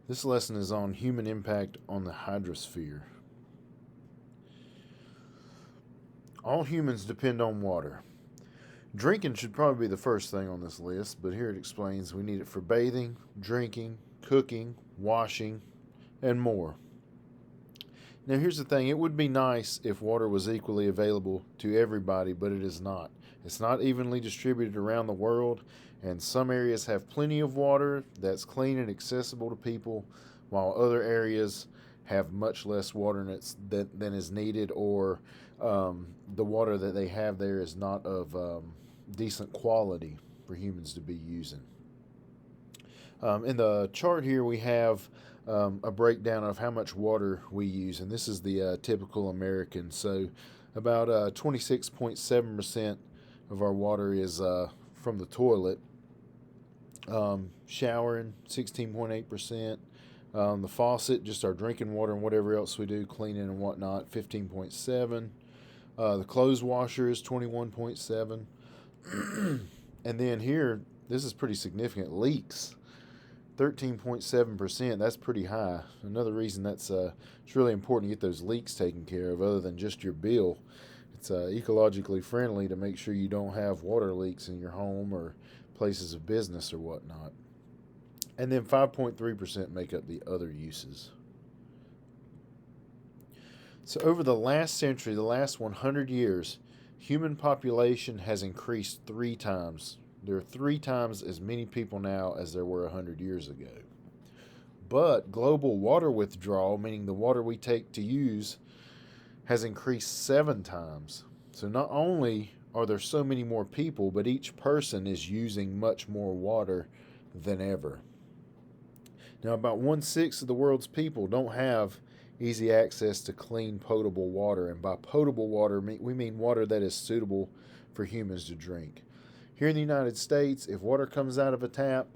This lesson is on human impact on the hydrosphere. All humans depend on water. Drinking should probably be the first thing on this list, but here it explains we need it for bathing, drinking, cooking, washing, and more. Now, here's the thing, it would be nice if water was equally available to everybody, but it is not. It's not evenly distributed around the world, and some areas have plenty of water that's clean and accessible to people, while other areas have much less water than is needed, or the water that they have there is not of decent quality for humans to be using. In the chart here, we have a breakdown of how much water we use, and this is the typical American. So, about 26.7% of our water is from the toilet. Showering, 16.8%. The faucet, just our drinking water and whatever else we do, cleaning and whatnot, 15.7. The clothes washer is 21.7. And then here, this is pretty significant. Leaks, 13.7%. That's pretty high. Another reason it's really important to get those leaks taken care of, other than just your bill. It's ecologically friendly to make sure you don't have water leaks in your home or places of business or whatnot. And then 5.3% make up the other uses. So over the last century, the last 100 years, human population has increased 3 times. There are 3 times as many people now as there were 100 years ago. But global water withdrawal, meaning the water we take to use, has increased 7 times. So not only are there so many more people, but each person is using much more water than ever. Now, about 1/6 of the world's people don't have easy access to clean, potable water. And by potable water, we mean water that is suitable for humans to drink. Here in the United States, if water comes out of a tap,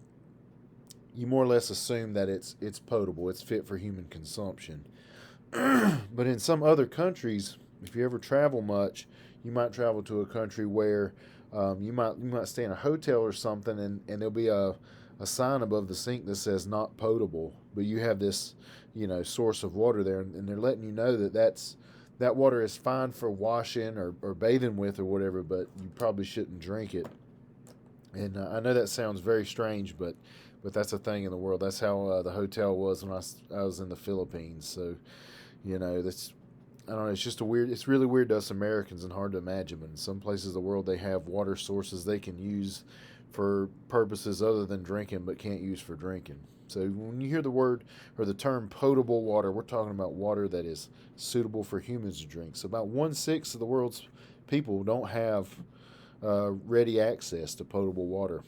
you more or less assume that it's potable, it's fit for human consumption. But in some other countries, if you ever travel much, you might travel to a country where you might stay in a hotel or something, and there'll be a sign above the sink that says not potable, but you have this source of water there, and they're letting you know that water is fine for washing or bathing with or whatever, but you probably shouldn't drink it. And I know that sounds very strange, but that's a thing in the world. That's how the hotel was when I was in the Philippines. So that's, I don't know. It's just it's really weird to us Americans and hard to imagine. But in some places of the world, they have water sources they can use for purposes other than drinking, but can't use for drinking. So when you hear the word or the term potable water, we're talking about water that is suitable for humans to drink. So about 1/6 of the world's people don't have ready access to potable water.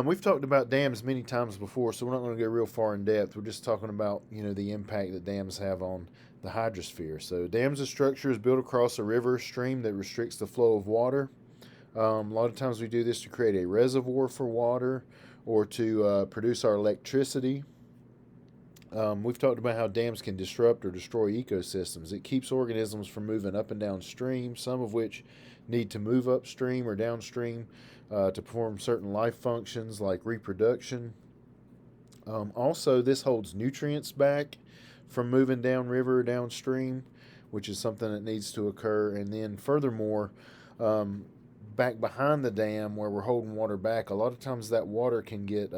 We've talked about dams many times before, so we're not going to go real far in depth. We're just talking about the impact that dams have on the hydrosphere. So dams are structures built across a river or stream that restricts the flow of water. A lot of times we do this to create a reservoir for water or to produce our electricity. We've talked about how dams can disrupt or destroy ecosystems. It keeps organisms from moving up and downstream, some of which need to move upstream or downstream to perform certain life functions like reproduction. Also, this holds nutrients back from moving downriver or downstream, which is something that needs to occur. And then furthermore, back behind the dam where we're holding water back, a lot of times that water can get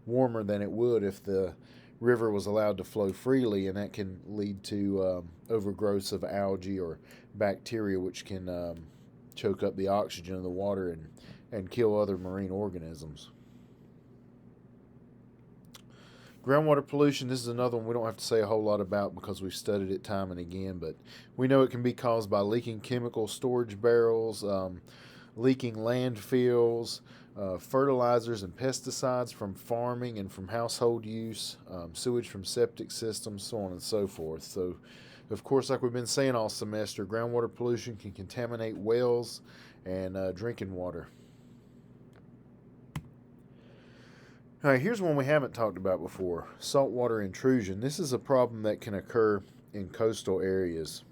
warmer than it would if the river was allowed to flow freely, and that can lead to overgrowths of algae or bacteria, which can choke up the oxygen of the water and kill other marine organisms. Groundwater pollution, this is another one we don't have to say a whole lot about because we've studied it time and again, but we know it can be caused by leaking chemical storage barrels, leaking landfills, fertilizers and pesticides from farming and from household use, sewage from septic systems, so on and so forth. So, of course, like we've been saying all semester, groundwater pollution can contaminate wells and drinking water. All right, here's one we haven't talked about before, saltwater intrusion. This is a problem that can occur in coastal areas.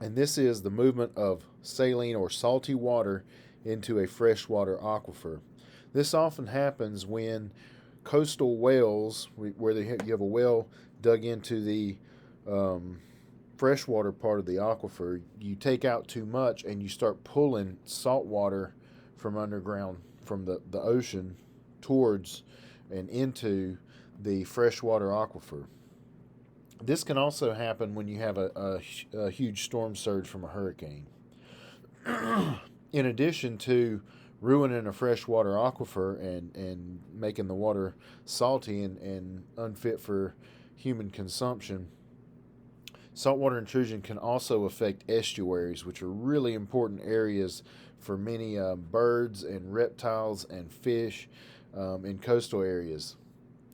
And this is the movement of saline or salty water into a freshwater aquifer. This often happens when coastal wells, where you have a well dug into the um, freshwater part of the aquifer, you take out too much and you start pulling salt water from underground, from the ocean towards and into the freshwater aquifer. This can also happen when you have a huge storm surge from a hurricane. In addition to ruining a freshwater aquifer and making the water salty and unfit for human consumption, saltwater intrusion can also affect estuaries, which are really important areas for many birds and reptiles and fish in coastal areas.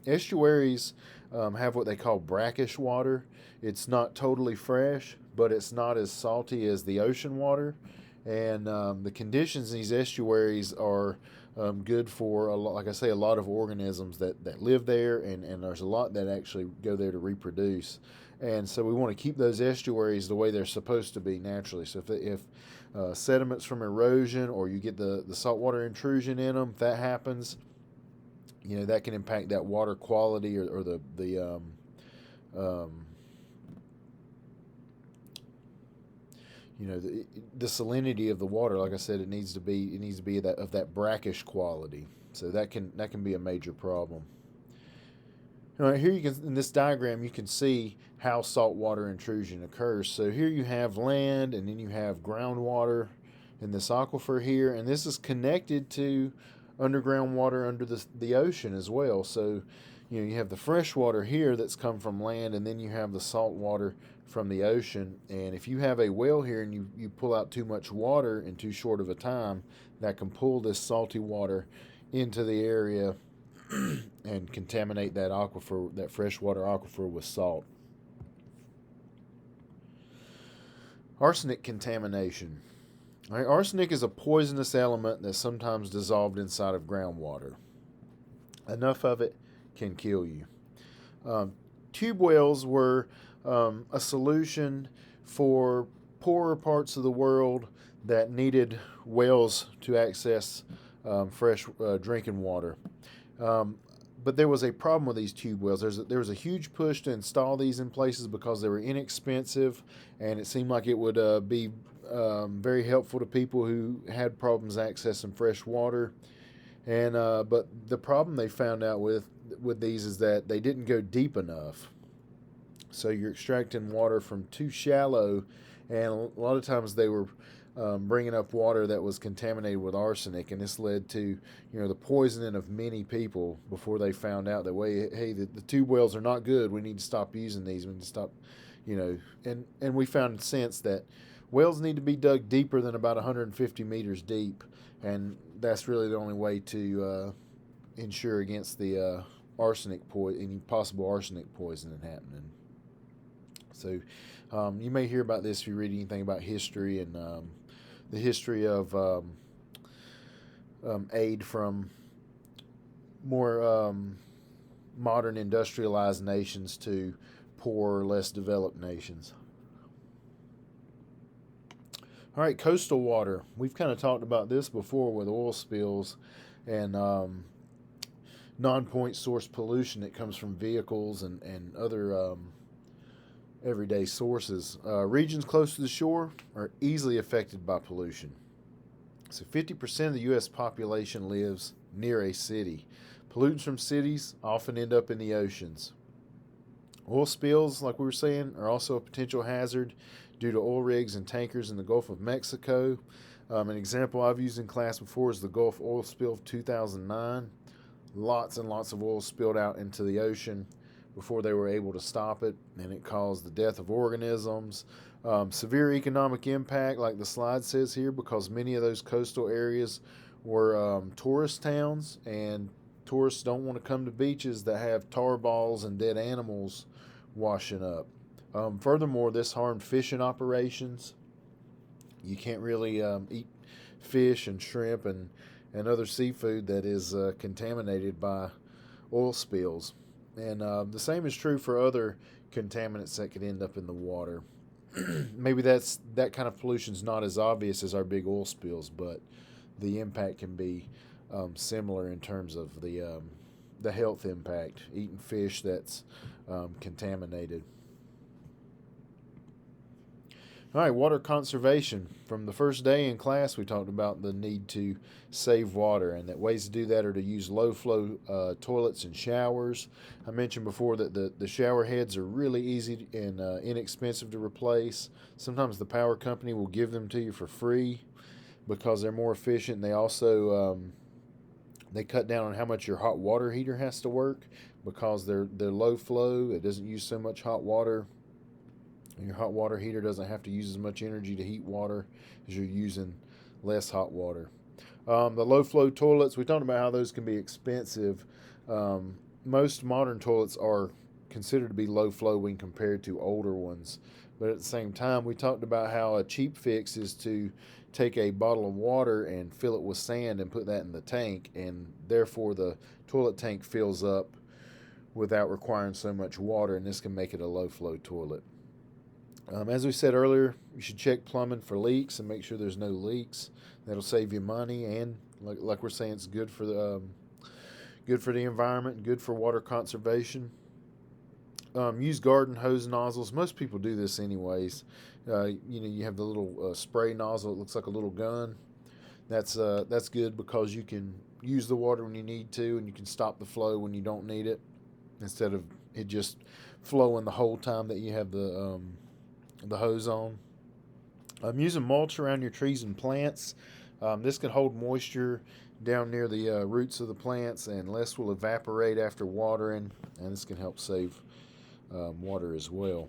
Estuaries have what they call brackish water. It's not totally fresh, but it's not as salty as the ocean water. And the conditions in these estuaries are good for, like I say, a lot of organisms that live there, and there's a lot that actually go there to reproduce. And so we want to keep those estuaries the way they're supposed to be naturally. So if sediments from erosion, or you get the saltwater intrusion in them, if that happens, that can impact that water quality, or um, the salinity of the water. Like I said, it needs to be of that brackish quality. So that can be a major problem. All right, here in this diagram you can see how saltwater intrusion occurs. So here you have land, and then you have groundwater in this aquifer here, and this is connected to underground water under the ocean as well. So you have the fresh water here that's come from land, and then you have the salt water from the ocean. And if you have a well here and you pull out too much water in too short of a time, that can pull this salty water into the area and contaminate that aquifer, that freshwater aquifer, with salt. Arsenic contamination. All right, arsenic is a poisonous element that's sometimes dissolved inside of groundwater. Enough of it can kill you. Tube wells were a solution for poorer parts of the world that needed wells to access fresh drinking water. But there was a problem with these tube wells. There was a huge push to install these in places because they were inexpensive, and it seemed like it would be very helpful to people who had problems accessing fresh water. And but the problem they found out with these is that they didn't go deep enough. So you're extracting water from too shallow, and a lot of times they were bringing up water that was contaminated with arsenic, and this led to the poisoning of many people before they found out that the tube wells are not good. We need to stop using these. We need to stop, and we found since that wells need to be dug deeper than about 150 meters deep, and that's really the only way to ensure against the any possible arsenic poisoning happening. So you may hear about this if you read anything about history and the history of aid from more modern industrialized nations to poorer, less developed nations. All right, coastal water. We've kind of talked about this before with oil spills and non-point source pollution that comes from vehicles and other everyday sources. Regions close to the shore are easily affected by pollution. So 50% of the U.S. population lives near a city. Pollutants from cities often end up in the oceans. Oil spills, like we were saying, are also a potential hazard due to oil rigs and tankers in the Gulf of Mexico. An example I've used in class before is the Gulf oil spill of 2009. Lots and lots of oil spilled out into the ocean before they were able to stop it, and it caused the death of organisms. Severe economic impact, like the slide says here, because many of those coastal areas were tourist towns, and tourists don't want to come to beaches that have tar balls and dead animals washing up. Furthermore, this harmed fishing operations. You can't really eat fish and shrimp and other seafood that is contaminated by oil spills. And the same is true for other contaminants that could end up in the water. Maybe that kind of pollution is not as obvious as our big oil spills, but the impact can be similar in terms of the health impact. Eating fish that's contaminated. All right, water conservation. From the first day in class, we talked about the need to save water, and that ways to do that are to use low flow toilets and showers. I mentioned before that the shower heads are really easy and inexpensive to replace. Sometimes the power company will give them to you for free because they're more efficient. And they also they cut down on how much your hot water heater has to work because they're low flow. It doesn't use so much hot water. And your hot water heater doesn't have to use as much energy to heat water as you're using less hot water. The low flow toilets, we talked about how those can be expensive. Most modern toilets are considered to be low flow when compared to older ones. But at the same time, we talked about how a cheap fix is to take a bottle of water and fill it with sand and put that in the tank, and therefore the toilet tank fills up without requiring so much water, and this can make it a low flow toilet. As we said earlier, you should check plumbing for leaks and make sure there's no leaks. That'll save you money, and like we're saying, it's good for the environment, good for water conservation. Use garden hose nozzles. Most people do this anyways. You have the little spray nozzle. It looks like a little gun. That's good because you can use the water when you need to, and you can stop the flow when you don't need it, instead of it just flowing the whole time that you have the hose on. Using mulch around your trees and plants. This can hold moisture down near the roots of the plants, and less will evaporate after watering, and this can help save water as well.